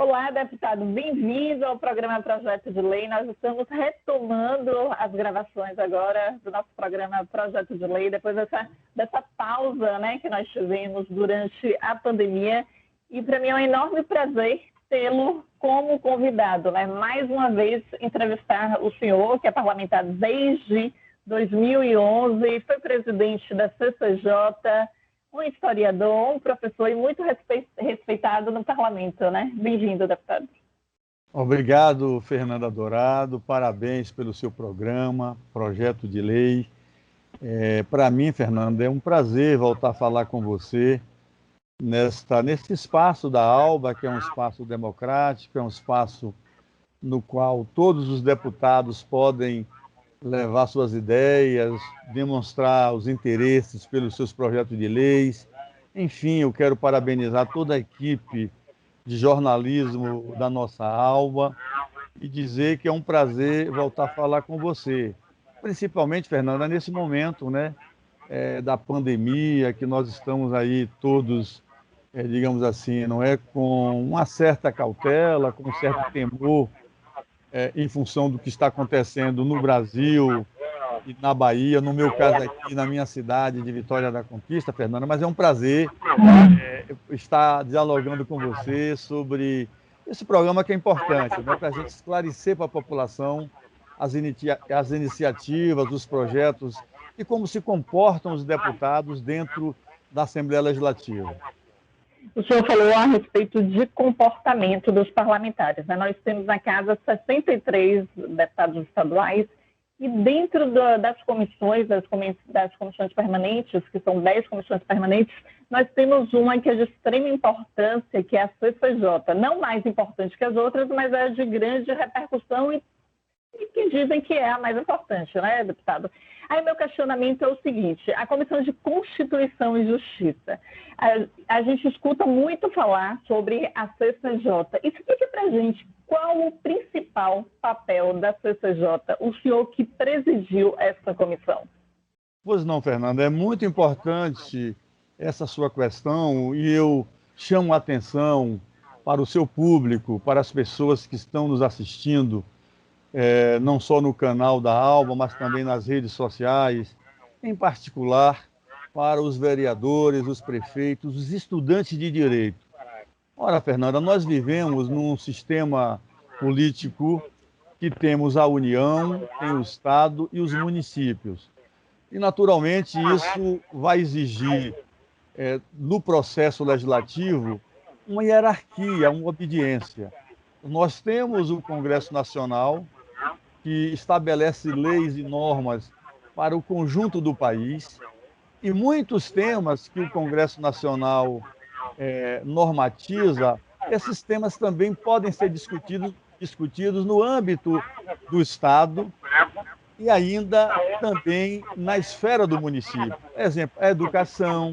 Olá, deputado, bem-vindo ao programa Projeto de Lei. Nós estamos retomando as gravações agora do nosso programa Projeto de Lei, depois dessa pausa, né, que nós tivemos durante a pandemia. E para mim é um enorme prazer tê-lo como convidado, né? Mais uma vez entrevistar o senhor, que é parlamentar desde 2011, foi presidente da CCJ, um historiador, um professor e muito respeitado no parlamento, né? Bem-vindo, deputado. Obrigado, Fernanda Dourado. Parabéns pelo seu programa, projeto de lei. Para mim, Fernanda, é um prazer voltar a falar com você nesse espaço da ALBA, que é um espaço democrático, é um espaço no qual todos os deputados podem levar suas ideias, demonstrar os interesses pelos seus projetos de leis. Enfim, eu quero parabenizar toda a equipe de jornalismo da nossa ALBA e dizer que é um prazer voltar a falar com você. Principalmente, Fernanda, nesse momento, né, da pandemia, que nós estamos aí todos, digamos assim, não é, com uma certa cautela, com um certo temor, em função do que está acontecendo no Brasil e na Bahia, no meu caso aqui, na minha cidade de Vitória da Conquista, Fernanda, mas é um prazer estar dialogando com você sobre esse programa que é importante, né, para a gente esclarecer para a população as iniciativas, os projetos e como se comportam os deputados dentro da Assembleia Legislativa. O senhor falou a respeito de comportamento dos parlamentares, né? Nós temos na casa 63 deputados estaduais e dentro das comissões permanentes, que são 10 comissões permanentes, nós temos uma que é de extrema importância, que é a CCJ. Não mais importante que as outras, mas é de grande repercussão e que dizem que é a mais importante, né, deputado? Aí meu questionamento é o seguinte: a Comissão de Constituição e Justiça, a gente escuta muito falar sobre a CCJ. Explique para a gente qual o principal papel da CCJ, o senhor que presidiu essa comissão. Pois não, Fernanda, é muito importante essa sua questão e eu chamo a atenção para o seu público, para as pessoas que estão nos assistindo, não só no canal da ALBA, mas também nas redes sociais, em particular para os vereadores, os prefeitos, os estudantes de direito. Ora, Fernanda, nós vivemos num sistema político que temos a União, tem o Estado e os municípios. E, naturalmente, isso vai exigir, no processo legislativo, uma hierarquia, uma obediência. Nós temos o Congresso Nacional, que estabelece leis e normas para o conjunto do país, e muitos temas que o Congresso Nacional normatiza, esses temas também podem ser discutidos no âmbito do Estado e ainda também na esfera do município. Exemplo, a educação,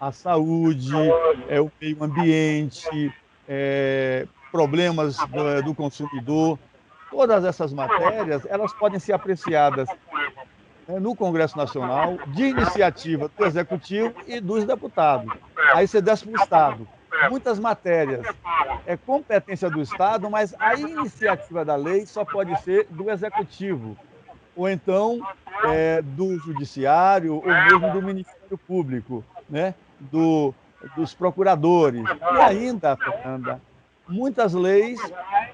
a saúde, o meio ambiente, problemas do consumidor. Todas essas matérias, elas podem ser apreciadas no Congresso Nacional, de iniciativa do Executivo e dos deputados. Aí você desce para o Estado. Muitas matérias é competência do Estado, mas a iniciativa da lei só pode ser do Executivo, ou então do Judiciário, ou mesmo do Ministério Público, né? Dos procuradores. E ainda, Fernanda, muitas leis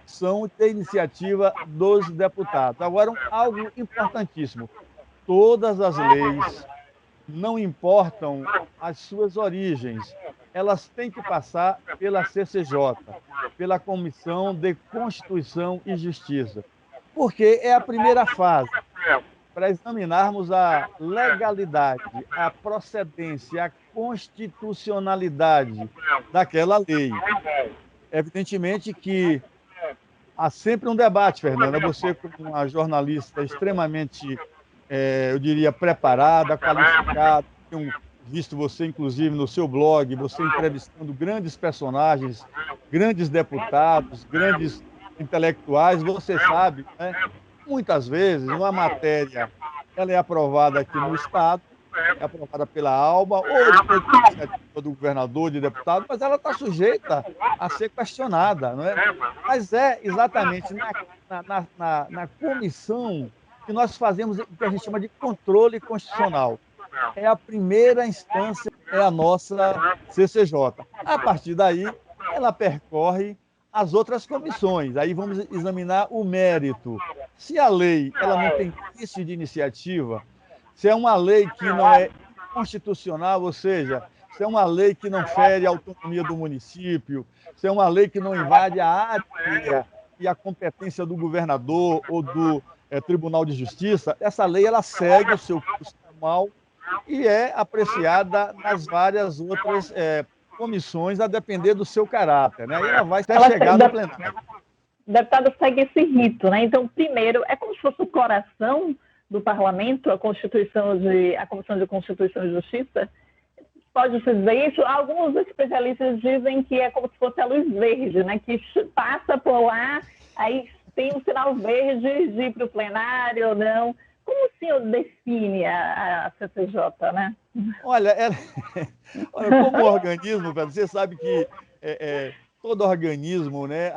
são de iniciativa dos deputados. Agora, algo importantíssimo: todas as leis, não importam as suas origens, elas têm que passar pela CCJ, pela Comissão de Constituição e Justiça, porque é a primeira fase para examinarmos a legalidade, a procedência, a constitucionalidade daquela lei. Evidentemente que há sempre um debate, Fernanda. Você, como uma jornalista extremamente, eu diria, preparada, qualificada, tenho visto você, inclusive, no seu blog, você entrevistando grandes personagens, grandes deputados, grandes intelectuais. Você sabe, né? Muitas vezes, uma matéria ela é aprovada aqui no Estado, é aprovada pela ALBA, ou depois de iniciativa do governador, de deputado, mas ela está sujeita a ser questionada, não é? Mas é exatamente na comissão que nós fazemos o que a gente chama de controle constitucional. É a primeira instância, é a nossa CCJ. A partir daí, ela percorre as outras comissões. Aí vamos examinar o mérito. Se a lei ela não tem vício de iniciativa, se é uma lei que não é constitucional, ou seja, se é uma lei que não fere a autonomia do município, se é uma lei que não invade a área e a competência do governador ou do Tribunal de Justiça, essa lei ela segue o seu curso normal e é apreciada nas várias outras comissões, a depender do seu caráter, né? E ela vai até chegar no plenário. O deputado segue esse rito, né? Então, primeiro, é como se fosse o coração do parlamento, a Comissão de Constituição e Justiça. Pode-se dizer isso? Alguns especialistas dizem que é como se fosse a luz verde, né? Que passa por lá, aí tem um sinal verde de ir para o plenário ou não. Como o senhor define a CCJ, né? Olha, como organismo, você sabe que todo organismo, né,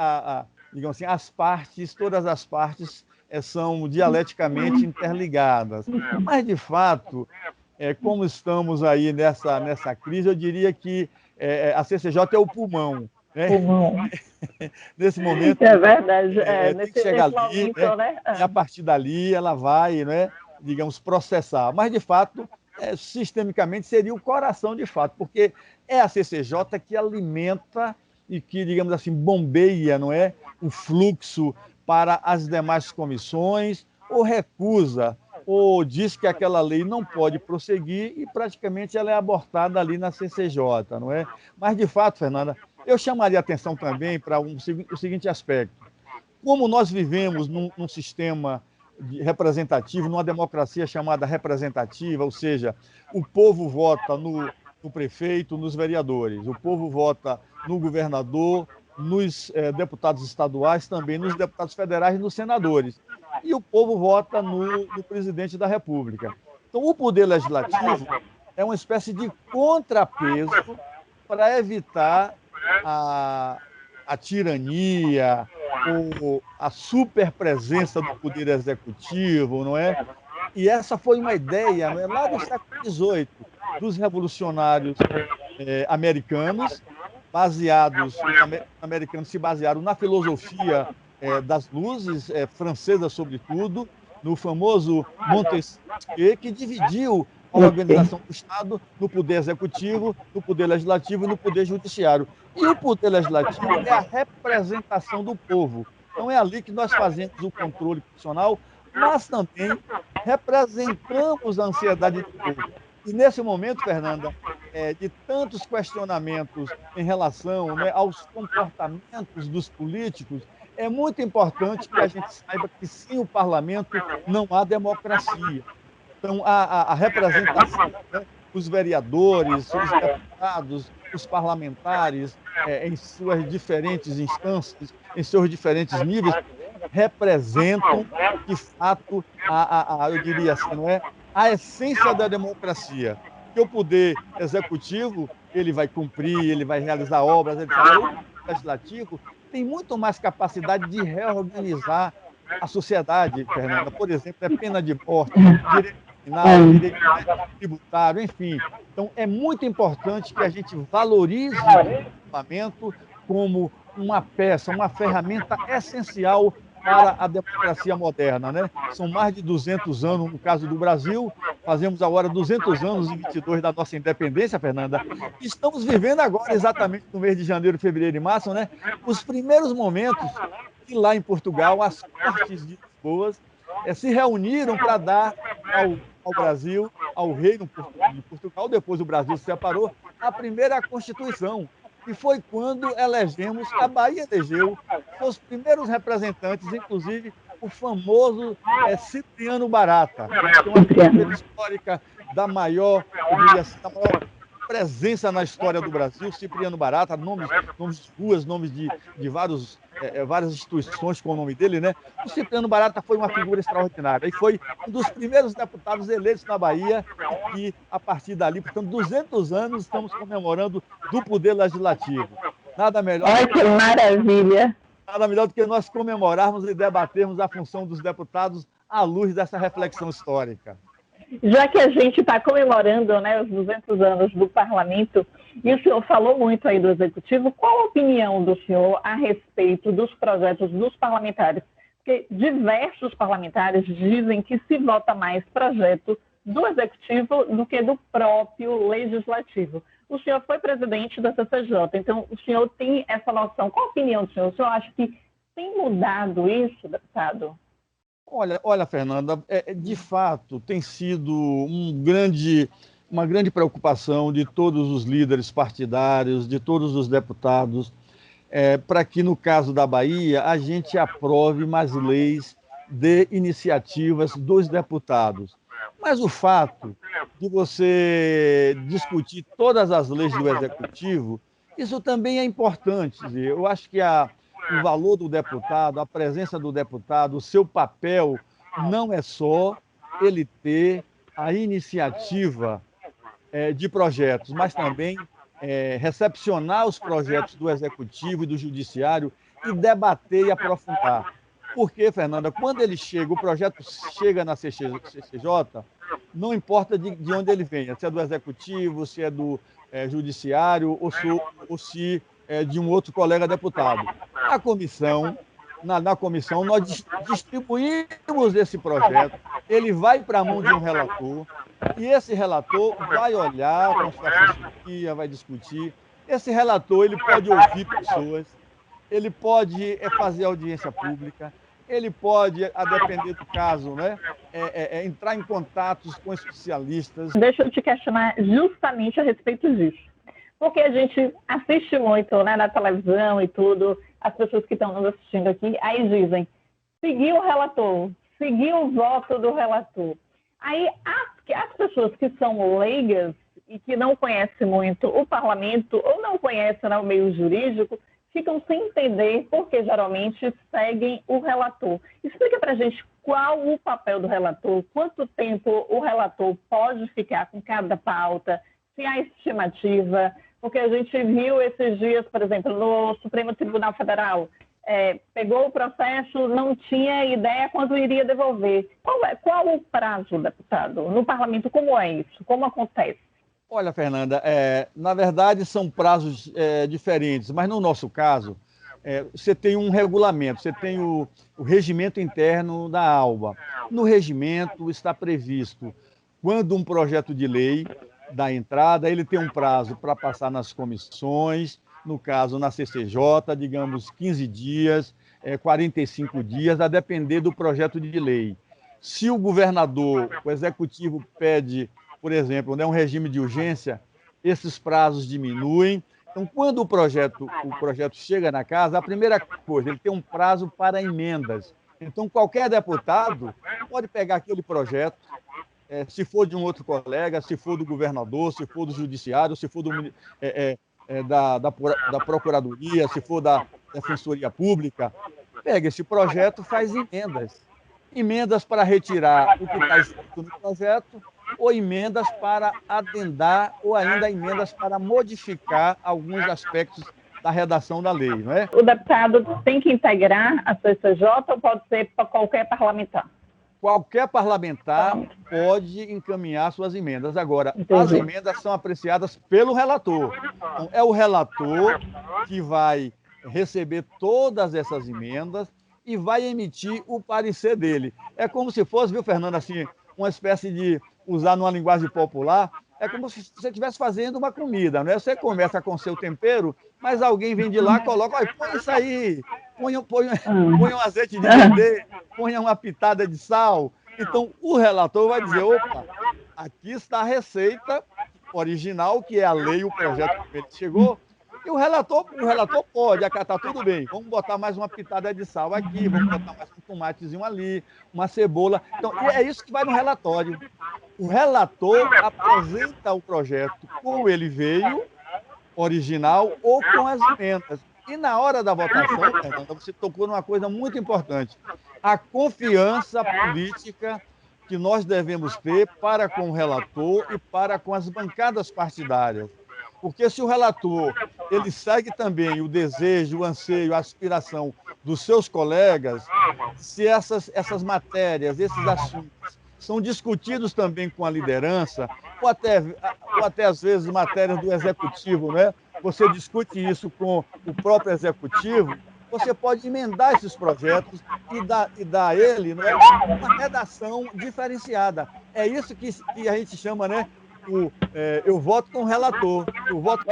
digamos assim, todas as partes são dialeticamente interligadas. Mas, de fato, como estamos aí nessa crise, eu diria que a CCJ é o pulmão. Né? Nesse momento, é verdade. Tem que chegar ali, momento, né? E a partir dali ela vai, né, digamos, processar. Mas, de fato, sistemicamente seria o coração, de fato, porque é a CCJ que alimenta e que, digamos assim, bombeia, não é, o fluxo para as demais comissões, ou recusa, ou diz que aquela lei não pode prosseguir e praticamente ela é abortada ali na CCJ, não é? Mas, de fato, Fernanda, eu chamaria atenção também para o seguinte aspecto. Como nós vivemos num sistema representativo, numa democracia chamada representativa, ou seja, o povo vota no prefeito, nos vereadores, o povo vota no governador, nos deputados estaduais, também nos deputados federais e nos senadores. E o povo vota no presidente da República. Então, o poder legislativo é uma espécie de contrapeso para evitar a tirania ou a superpresença do poder executivo, não é? E essa foi uma ideia, não é, lá do século XVIII, dos revolucionários americanos, americanos se basearam na filosofia das luzes, francesa sobretudo, no famoso Montesquieu, que dividiu a organização do Estado no poder executivo, no poder legislativo e no poder judiciário. E o poder legislativo é a representação do povo. Então é ali que nós fazemos o controle constitucional, mas também representamos a ansiedade do povo. E nesse momento, Fernanda, de tantos questionamentos em relação, né, aos comportamentos dos políticos, é muito importante que a gente saiba que sem o parlamento não há democracia. Então, a representação, né, os vereadores, os deputados, os parlamentares, em suas diferentes instâncias, em seus diferentes níveis, representam, de fato, eu diria assim, não é? A essência da democracia. Que o poder executivo, ele vai cumprir, ele vai realizar obras, etc. O legislativo tem muito mais capacidade de reorganizar a sociedade, Fernanda. Por exemplo, pena de morte, direito criminal, direito tributário, enfim. Então, é muito importante que a gente valorize o parlamento como uma peça, uma ferramenta essencial para a democracia moderna, né? São mais de 200 anos, no caso do Brasil, fazemos agora 200 anos e 22 da nossa independência, Fernanda. Estamos vivendo agora, exatamente no mês de janeiro, fevereiro e março, né? Os primeiros momentos que lá em Portugal, as Cortes de Lisboa se reuniram para dar ao Brasil, ao reino de Portugal, depois o Brasil se separou, a primeira Constituição. E foi quando elegemos, a Bahia elegeu os primeiros representantes, inclusive o famoso Cipriano Barata, que é uma figura histórica da maior, eu diria assim, da maior presença na história do Brasil, Cipriano Barata, nomes de ruas, nomes de várias instituições com o nome dele, né? O Cipriano Barata foi uma figura extraordinária e foi um dos primeiros deputados eleitos na Bahia e que, a partir dali, portanto, 200 anos estamos comemorando do poder legislativo. Nada melhor. Olha que maravilha! Nada melhor do que nós comemorarmos e debatermos a função dos deputados à luz dessa reflexão histórica. Já que a gente está comemorando, né, os 200 anos do parlamento, e o senhor falou muito aí do executivo, qual a opinião do senhor a respeito dos projetos dos parlamentares? Porque diversos parlamentares dizem que se vota mais projeto do executivo do que do próprio legislativo. O senhor foi presidente da CCJ, então o senhor tem essa noção. Qual a opinião do senhor? O senhor acha que tem mudado isso, deputado? Olha, Fernanda, de fato tem sido uma grande preocupação de todos os líderes partidários, de todos os deputados, para que, no caso da Bahia, a gente aprove mais leis de iniciativas dos deputados. Mas o fato de você discutir todas as leis do Executivo, isso também é importante. Eu acho que o valor do deputado, a presença do deputado, o seu papel não é só ele ter a iniciativa de projetos, mas também recepcionar os projetos do Executivo e do Judiciário e debater e aprofundar. Porque, Fernanda, quando o projeto chega na CCJ, não importa de onde ele venha, se é do Executivo, se é do Judiciário ou se é de um outro colega deputado. Na comissão, nós distribuímos esse projeto, ele vai para a mão de um relator, e esse relator vai olhar com sua assessoria, vai discutir. Esse relator ele pode ouvir pessoas, ele pode fazer audiência pública, ele pode, a depender do caso, né, entrar em contatos com especialistas. Deixa eu te questionar justamente a respeito disso. Porque a gente assiste muito, né, na televisão e tudo, as pessoas que estão nos assistindo aqui, aí dizem, seguir o relator, seguir o voto do relator. Aí as pessoas que são leigas e que não conhecem muito o parlamento ou não conhecem, né, o meio jurídico, ficam sem entender porque geralmente seguem o relator. Explica para a gente qual o papel do relator, quanto tempo o relator pode ficar com cada pauta, se há estimativa, porque a gente viu esses dias, por exemplo, no Supremo Tribunal Federal, pegou o processo, não tinha ideia quando iria devolver. Qual o prazo, deputado? No parlamento, como é isso? Como acontece? Olha, Fernanda, na verdade são prazos diferentes, mas no nosso caso, você tem um regulamento, você tem o regimento interno da ALBA. No regimento está previsto quando um projeto de lei dá entrada, ele tem um prazo para passar nas comissões, no caso na CCJ, digamos 15 dias, 45 dias, a depender do projeto de lei. Se o governador, o executivo pede, por exemplo, né, um regime de urgência, esses prazos diminuem. Então, quando o projeto chega na casa, a primeira coisa, ele tem um prazo para emendas. Então, qualquer deputado pode pegar aquele projeto, se for de um outro colega, se for do governador, se for do judiciário, se for da procuradoria, se for da defensoria pública, pega esse projeto, faz emendas. Emendas para retirar o que está escrito no projeto, ou emendas para adendar, ou ainda emendas para modificar alguns aspectos da redação da lei, não é? O deputado tem que integrar a CCJ ou pode ser para qualquer parlamentar? Qualquer parlamentar pode encaminhar suas emendas. Agora, as emendas são apreciadas pelo relator. Então, é o relator que vai receber todas essas emendas e vai emitir o parecer dele. É como se fosse, viu, Fernando, assim, uma espécie de, usar numa linguagem popular, é como se você estivesse fazendo uma comida, né? Você começa com seu tempero, mas alguém vem de lá e coloca, olha, põe isso aí, põe um azeite de dendê, põe uma pitada de sal. Então, o relator vai dizer, opa, aqui está a receita original, que é a lei, o projeto que ele chegou, e o relator pode acatar, tudo bem, vamos botar mais uma pitada de sal aqui, vamos botar mais um tomatezinho ali, uma cebola. Então, é isso que vai no relatório. O relator apresenta o projeto como ele veio, original, ou com as emendas. E na hora da votação, Fernanda, você tocou numa coisa muito importante: a confiança política que nós devemos ter para com o relator e para com as bancadas partidárias. Porque se o relator ele segue também o desejo, o anseio, a aspiração dos seus colegas, se essas matérias, esses assuntos são discutidos também com a liderança, ou até às vezes matérias do executivo, né? Você discute isso com o próprio executivo, você pode emendar esses projetos e dar a ele, né, uma redação diferenciada. É isso que a gente chama, né? Eu voto com o relator, eu voto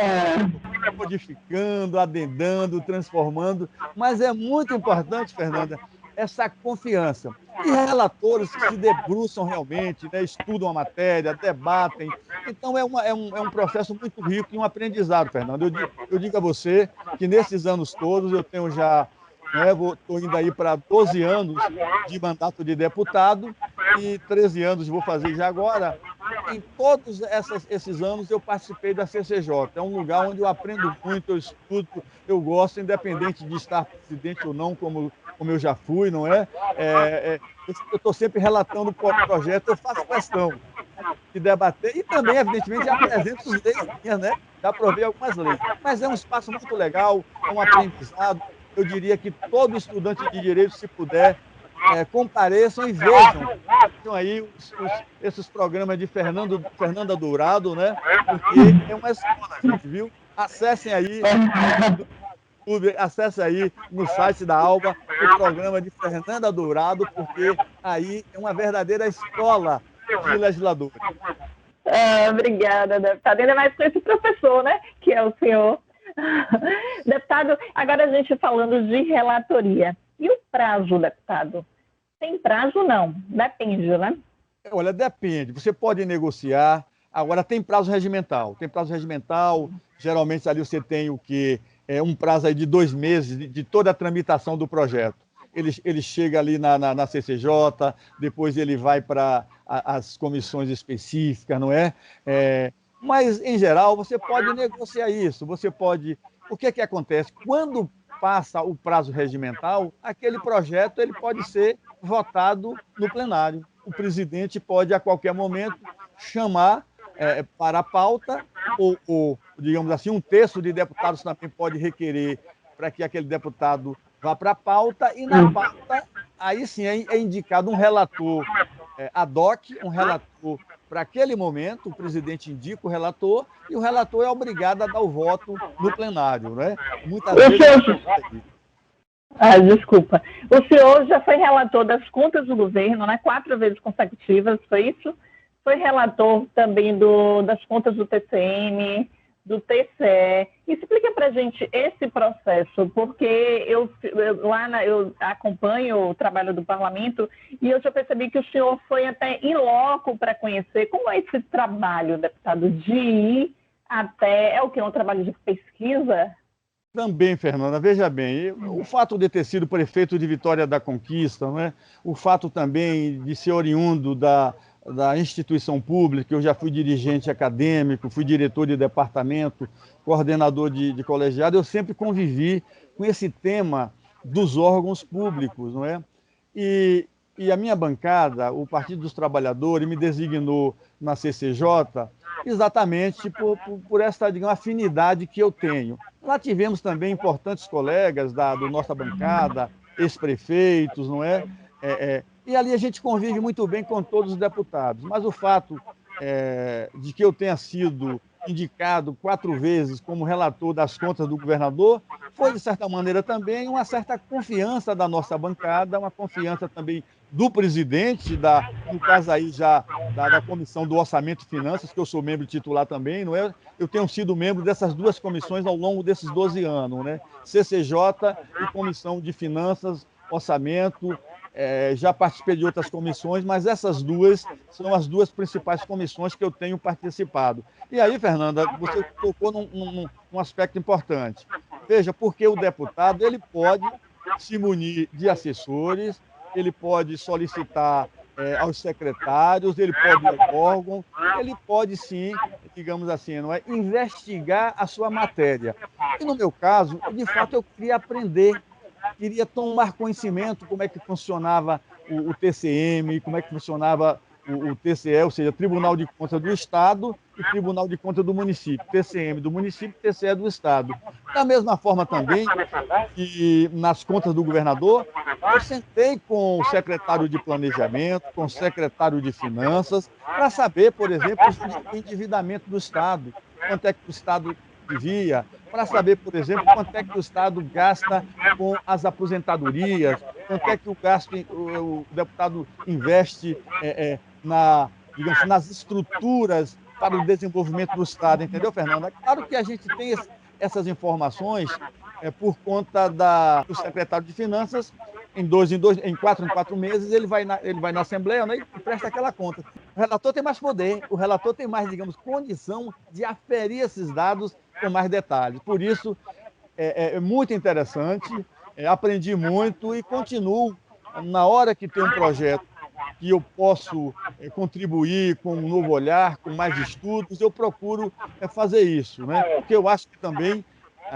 modificando, adendando, transformando, mas é muito importante, Fernanda, essa confiança. E relatores que se debruçam realmente, né, estudam a matéria, debatem. Então, é um processo muito rico e um aprendizado, Fernanda. Eu digo a você que nesses anos todos eu tenho já, né, estou indo aí para 12 anos de mandato de deputado e 13 anos vou fazer já agora. Em todos esses anos eu participei da CCJ. É um lugar onde eu aprendo muito, eu estudo, eu gosto, independente de estar presidente ou não, como eu já fui, não é? Eu estou sempre relatando o projeto, eu faço questão de debater e também, evidentemente, apresento as leis minhas, né? Já aprovei algumas leis. Mas é um espaço muito legal, é um aprendizado. Eu diria que todo estudante de direito, se puder, compareçam e vejam aí esses programas de Fernanda Dourado, né? Porque é uma escola, gente, viu? Acessem aí no site da Alba o programa de Fernanda Dourado, porque aí é uma verdadeira escola de legisladores. Obrigada, deputado. Ainda mais com esse professor, né? Que é o senhor. Deputado, agora a gente falando de relatoria. E o prazo, deputado? Tem prazo ou não? Depende, né? Olha, depende. Você pode negociar. Agora, tem prazo regimental. Geralmente ali você tem o quê? Um prazo aí de 2 meses de toda a tramitação do projeto. Ele chega ali na CCJ, depois ele vai para as comissões específicas, não é? Mas, em geral, você pode negociar isso. O que acontece? Quando passa o prazo regimental, aquele projeto ele pode ser votado no plenário. O presidente pode, a qualquer momento, chamar para a pauta, ou, digamos assim, um terço de deputados também pode requerer para que aquele deputado vá para a pauta, e na pauta, aí sim é indicado um relator ad hoc, um relator para aquele momento, o presidente indica o relator, e o relator é obrigado a dar o voto no plenário, né? Muitas vezes... Desculpa. O senhor já foi relator das contas do governo, né? 4 vezes consecutivas, foi isso? Foi relator também das contas do TCM, do TCE. Explica para a gente esse processo, porque eu acompanho o trabalho do parlamento e eu já percebi que o senhor foi até in loco para conhecer como é esse trabalho, deputado, de ir até... É o quê? Um trabalho de pesquisa? Também, Fernanda, veja bem, o fato de ter sido prefeito de Vitória da Conquista, não é? O fato também de ser oriundo da instituição pública, eu já fui dirigente acadêmico, fui diretor de departamento, coordenador de colegiado, eu sempre convivi com esse tema dos órgãos públicos, não é? E a minha bancada, o Partido dos Trabalhadores, me designou na CCJ exatamente por essa, digamos, afinidade que eu tenho. Lá tivemos também importantes colegas da nossa bancada, ex-prefeitos, não é? E ali a gente convive muito bem com todos os deputados. Mas o fato de que eu tenha sido indicado 4 vezes como relator das contas do governador foi, de certa maneira, também uma certa confiança da nossa bancada, uma confiança também do presidente, no caso aí já da Comissão do Orçamento e Finanças, que eu sou membro titular também, não é? Eu tenho sido membro dessas 2 comissões ao longo desses 12 anos, né? CCJ e Comissão de Finanças, Orçamento. Já participei de outras comissões, mas essas 2 são as 2 principais comissões que eu tenho participado. E aí, Fernanda, você tocou num aspecto importante. Veja, porque o deputado ele pode se munir de assessores, ele pode solicitar aos secretários, ele pode ir ao órgão, ele pode sim, digamos assim, não é, investigar a sua matéria. E no meu caso, de fato, eu queria aprender, queria tomar conhecimento como é que funcionava o TCM, como é que funcionava o TCE, ou seja, Tribunal de Contas do Estado e Tribunal de Contas do Município, TCM do município, TCE do Estado. Da mesma forma também que nas contas do governador, eu sentei com o secretário de Planejamento, com o secretário de Finanças, para saber, por exemplo, o endividamento do Estado, quanto é que o Estado devia, para saber, por exemplo, quanto é que o Estado gasta com as aposentadorias, quanto é que o deputado investe digamos, nas estruturas para o desenvolvimento do Estado, entendeu, Fernanda? Claro que a gente tem essas informações por conta do secretário de Finanças, em 4 meses, ele vai na Assembleia, né, e presta aquela conta. O relator tem mais poder, o relator tem mais, digamos, condição de aferir esses dados com mais detalhes. Por isso, é muito interessante, aprendi muito e continuo, na hora que tem um projeto que eu posso contribuir com um novo olhar, com mais estudos, eu procuro fazer isso, né? Porque eu acho que também,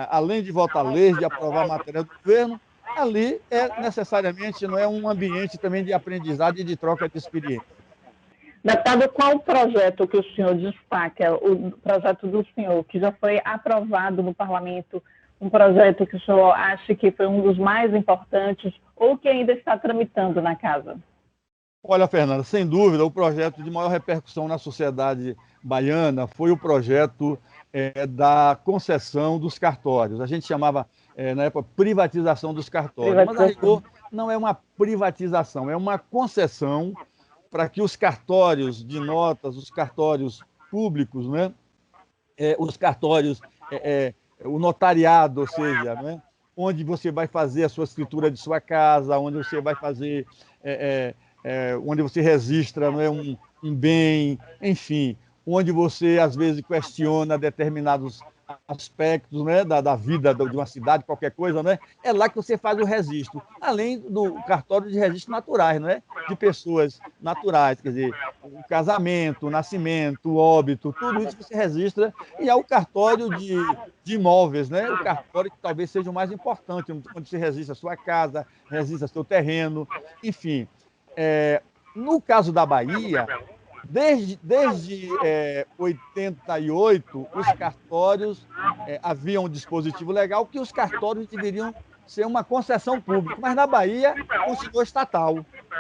além de votar leis, de aprovar a matéria do governo, ali necessariamente não é um ambiente também de aprendizado e de troca de experiência. Deputado, qual o projeto que o senhor destaca, o projeto do senhor, que já foi aprovado no parlamento, um projeto que o senhor acha que foi um dos mais importantes ou que ainda está tramitando na casa? Olha, Fernanda, sem dúvida, o projeto de maior repercussão na sociedade baiana foi o projeto da concessão dos cartórios. A gente chamava, na época, privatização dos cartórios. Mas, a rigor, não é uma privatização, é uma concessão para que os cartórios de notas, os cartórios públicos, né, os cartórios, o notariado, ou seja, né, onde você vai fazer a sua escritura de sua casa, onde você vai fazer... onde você registra, não é, um bem, enfim, onde você às vezes questiona determinados aspectos, né, da vida de uma cidade, qualquer coisa, né? É lá que você faz o registro, além do cartório de registro naturais, né? De pessoas naturais, quer dizer, o casamento, o nascimento, o óbito, tudo isso você registra, e há o cartório de imóveis, né? O cartório que talvez seja o mais importante, onde você registra a sua casa, registra seu terreno, enfim. No caso da Bahia, desde 88, os cartórios havia um dispositivo legal que os cartórios deveriam ser uma concessão pública, mas na Bahia continuou estatal,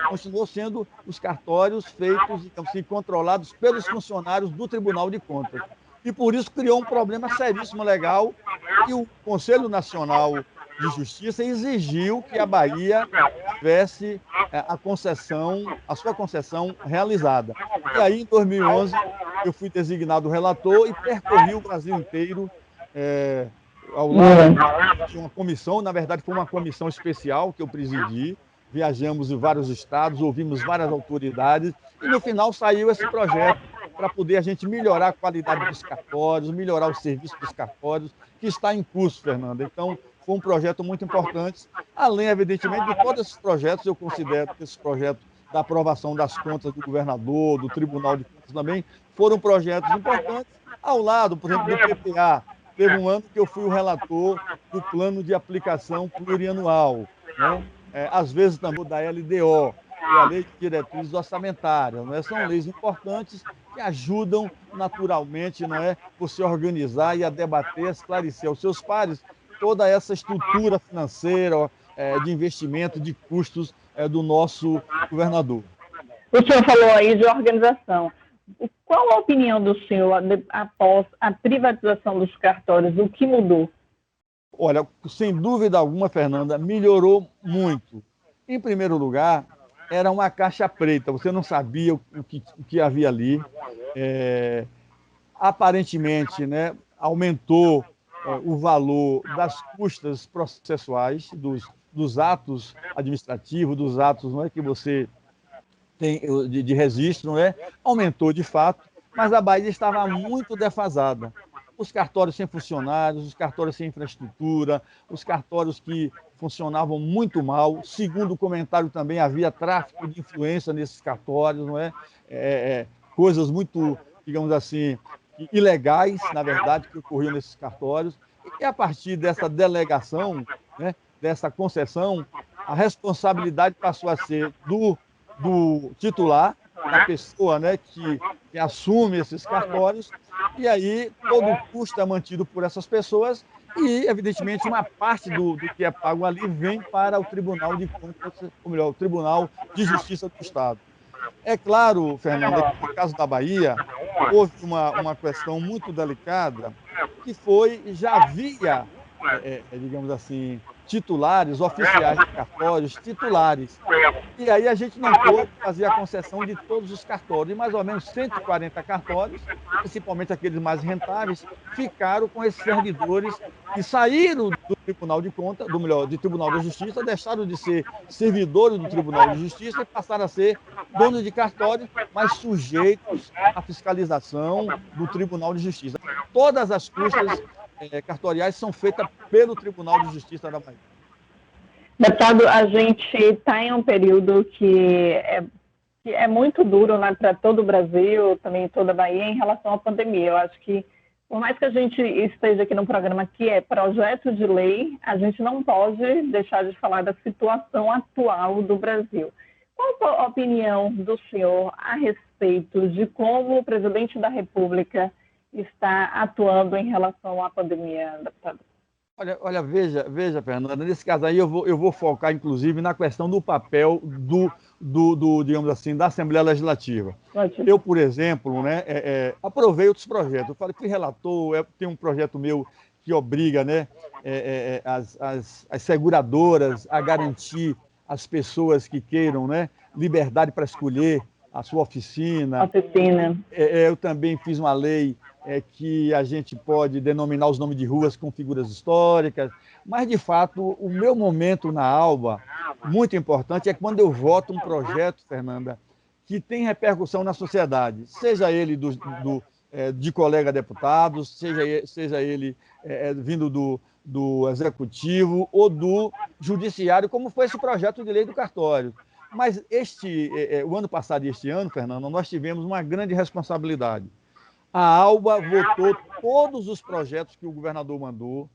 continuou sendo os cartórios feitos, digamos assim, controlados pelos funcionários do Tribunal de Contas. E por isso criou um problema seríssimo legal e o Conselho Nacional de Justiça exigiu que a Bahia tivesse a sua concessão realizada. E aí, em 2011, eu fui designado relator e percorri o Brasil inteiro ao lado de uma comissão, na verdade foi uma comissão especial que eu presidi, viajamos em vários estados, ouvimos várias autoridades e no final saiu esse projeto para poder a gente melhorar a qualidade dos cartórios, melhorar o serviço dos cartórios, que está em curso, Fernanda. Então, foi um projeto muito importante, além, evidentemente, de todos esses projetos, eu considero que esses projetos da aprovação das contas do governador, do Tribunal de Contas também, foram projetos importantes, ao lado, por exemplo, do PPA. Teve um ano que eu fui o relator do plano de aplicação plurianual, né? Às vezes também da LDO, que é a Lei de Diretrizes Orçamentárias, né? São leis importantes que ajudam naturalmente, não é, você a organizar e a debater, a esclarecer aos seus pares toda essa estrutura financeira, de investimento, de custos do nosso governador. O senhor falou aí de organização. Qual a opinião do senhor após a privatização dos cartórios? O que mudou? Olha, sem dúvida alguma, Fernanda, melhorou muito. Em primeiro lugar, era uma caixa preta, você não sabia o que havia ali. Aparentemente, né, aumentou o valor das custas processuais, dos atos administrativos, dos atos, não é, que você tem de registro, não é? Aumentou de fato, mas a Bahia estava muito defasada. os cartórios sem funcionários, os cartórios sem infraestrutura, os cartórios que funcionavam muito mal. Segundo o comentário também, havia tráfico de influência nesses cartórios, não é? Coisas muito, digamos assim, ilegais, na verdade, que ocorriam nesses cartórios. E a partir dessa delegação, né, dessa concessão, a responsabilidade passou a ser do titular, da pessoa, né, que assume esses cartórios, e aí todo o custo é mantido por essas pessoas e, evidentemente, uma parte do que é pago ali vem para o Tribunal de Contas, ou melhor, o Tribunal de Justiça do Estado. É claro, Fernanda, que no caso da Bahia, houve uma questão muito delicada, que foi, já havia, digamos assim, titulares, oficiais de cartórios, titulares. E aí a gente não pôde fazer a concessão de todos os cartórios. E mais ou menos 140 cartórios, principalmente aqueles mais rentáveis, ficaram com esses servidores que saíram do Tribunal de Contas, do Tribunal da Justiça, deixaram de ser servidores do Tribunal de Justiça e passaram a ser donos de cartórios, mas sujeitos à fiscalização do Tribunal de Justiça. Todas as custas cartoriais são feitas pelo Tribunal de Justiça da Bahia. Deputado, a gente está em um período que é muito duro, né, para todo o Brasil, também toda a Bahia, em relação à pandemia. Eu acho que, por mais que a gente esteja aqui no programa que é projeto de lei, a gente não pode deixar de falar da situação atual do Brasil. Qual a opinião do senhor a respeito de como o presidente da República está atuando em relação à pandemia, deputado? Olha, veja, Fernanda, nesse caso aí eu vou focar, inclusive, na questão do papel digamos assim, da Assembleia Legislativa. Eu, por exemplo, né, aprovei outros projetos. Eu falei, fui relator, tem um projeto meu que obriga, né, as seguradoras a garantir às pessoas que queiram, né, liberdade para escolher a sua oficina. Eu também fiz uma lei que a gente pode denominar os nomes de ruas com figuras históricas, mas, de fato, o meu momento na Alba, muito importante, é quando eu voto um projeto, Fernanda, que tem repercussão na sociedade, seja ele de colega deputados, seja ele vindo do Executivo ou do Judiciário, como foi esse projeto de lei do cartório. Mas o ano passado e este ano, Fernanda, nós tivemos uma grande responsabilidade. A Alba votou todos os projetos que o governador mandou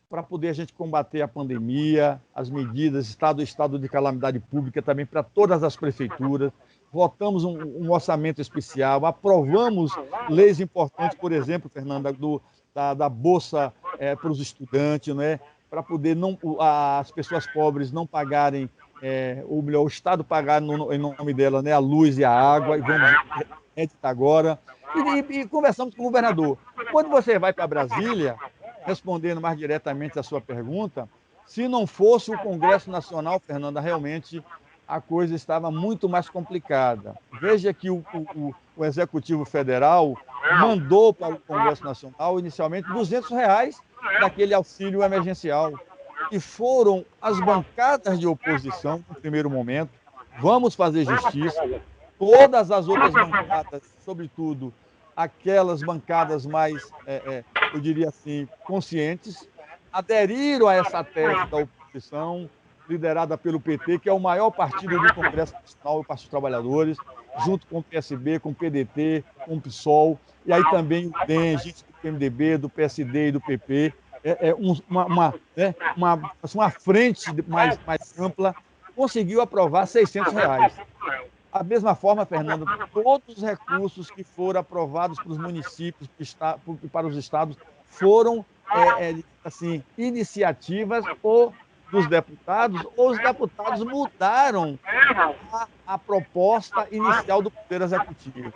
para poder a gente combater a pandemia, as medidas, estado de calamidade pública também para todas as prefeituras. Votamos um orçamento especial, aprovamos leis importantes, por exemplo, Fernanda, da Bolsa para os estudantes, né? Para poder as pessoas pobres não pagarem, ou melhor, o Estado pagar em nome dela, né, a luz e a água, e vamos editar agora. E conversamos com o governador. Quando você vai para Brasília, respondendo mais diretamente a sua pergunta, se não fosse o Congresso Nacional, Fernanda, realmente a coisa estava muito mais complicada. Veja que o Executivo Federal mandou para o Congresso Nacional, inicialmente, R$200 daquele auxílio emergencial. E foram as bancadas de oposição, no primeiro momento, vamos fazer justiça, todas as outras bancadas, sobretudo aquelas bancadas mais, eu diria assim, conscientes, aderiram a essa tese da oposição, liderada pelo PT, que é o maior partido do Congresso Nacional, o Partido dos Trabalhadores, junto com o PSB, com o PDT, com o PSOL, e aí também o DEM, gente do PMDB, do PSD e do PP, uma frente mais ampla, conseguiu aprovar R$600. Da mesma forma, Fernando, todos os recursos que foram aprovados para os municípios e para os estados foram assim, iniciativas ou dos deputados, ou os deputados mudaram a proposta inicial do Poder Executivo.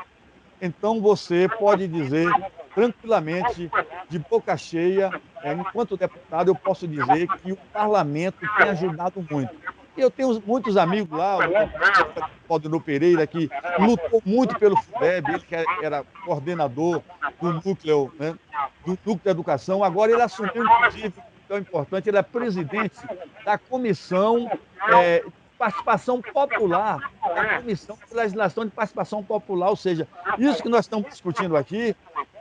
Então, você pode dizer tranquilamente, de boca cheia, enquanto deputado, eu posso dizer que o parlamento tem ajudado muito. Eu tenho muitos amigos lá, o Aldinor Pereira, que lutou muito pelo FUVEB, ele que era coordenador do núcleo, né, do núcleo de educação. Agora ele assumiu, inclusive, tão importante, ele é presidente da Comissão de Participação Popular, da Comissão de Legislação de Participação Popular, ou seja, isso que nós estamos discutindo aqui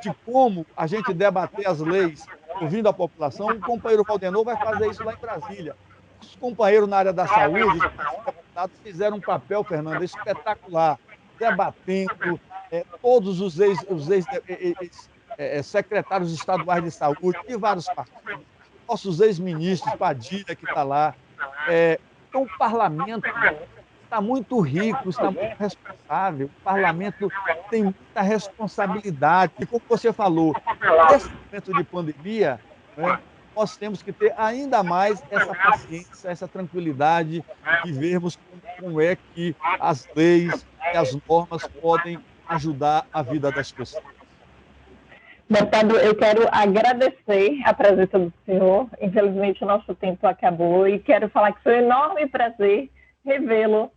de como a gente debater as leis ouvindo a população, o companheiro Valdenor vai fazer isso lá em Brasília. Os companheiros na área da saúde, os deputados fizeram um papel, Fernanda, espetacular, debatendo todos os ex-secretários estaduais de saúde de vários partidos, nossos ex-ministros, Padilha, que está lá. Então, o parlamento está muito rico, está muito responsável. O parlamento tem muita responsabilidade. E como você falou, nesse momento de pandemia, né, nós temos que ter ainda mais essa paciência, essa tranquilidade de vermos como é que as leis e as normas podem ajudar a vida das pessoas. Deputado, eu quero agradecer a presença do senhor. Infelizmente, o nosso tempo acabou e quero falar que foi um enorme prazer revê-lo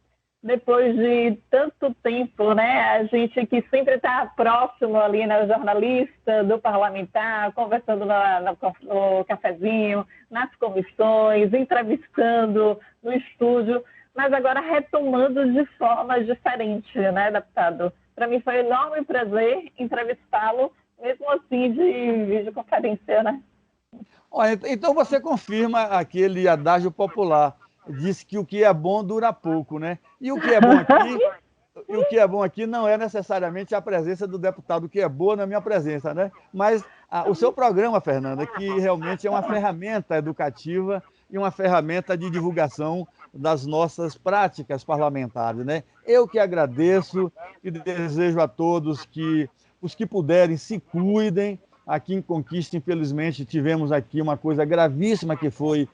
depois de tanto tempo, né? A gente que sempre está próximo ali, né? Jornalista, do parlamentar, conversando no cafezinho, nas comissões, entrevistando no estúdio, mas agora retomando de forma diferente, né, deputado? Para mim foi um enorme prazer entrevistá-lo, mesmo assim de videoconferência, né? Olha, então você confirma aquele adágio popular, diz que o que é bom dura pouco, né? E o que é bom aqui não é necessariamente a presença do deputado, o que é boa na minha presença, né? Mas o seu programa, Fernanda, que realmente é uma ferramenta educativa e uma ferramenta de divulgação das nossas práticas parlamentares, né? Eu que agradeço e desejo a todos que os que puderem se cuidem. Aqui em Conquista, infelizmente, tivemos aqui uma coisa gravíssima que foi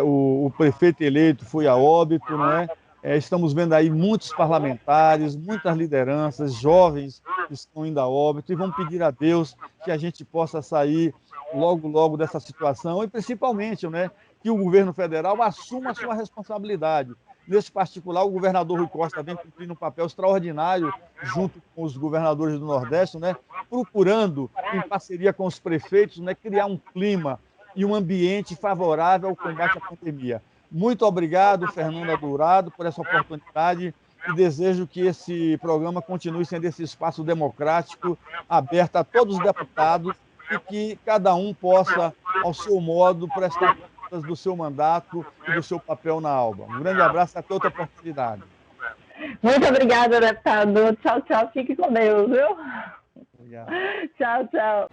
o prefeito eleito foi a óbito, não é? Estamos vendo aí muitos parlamentares, muitas lideranças, jovens que estão indo a óbito, e vamos pedir a Deus que a gente possa sair logo, logo dessa situação, e principalmente, né, que o governo federal assuma a sua responsabilidade. Nesse particular, o governador Rui Costa vem cumprindo um papel extraordinário junto com os governadores do Nordeste, né, procurando, em parceria com os prefeitos, né, criar um clima e um ambiente favorável ao combate à pandemia. Muito obrigado, Fernanda Dourado, por essa oportunidade e desejo que esse programa continue sendo esse espaço democrático, aberto a todos os deputados e que cada um possa, ao seu modo, prestar contas do seu mandato e do seu papel na ALBA. Um grande abraço, até outra oportunidade. Muito obrigada, deputado. Tchau, tchau. Fique com Deus, viu? Obrigado. Tchau, tchau.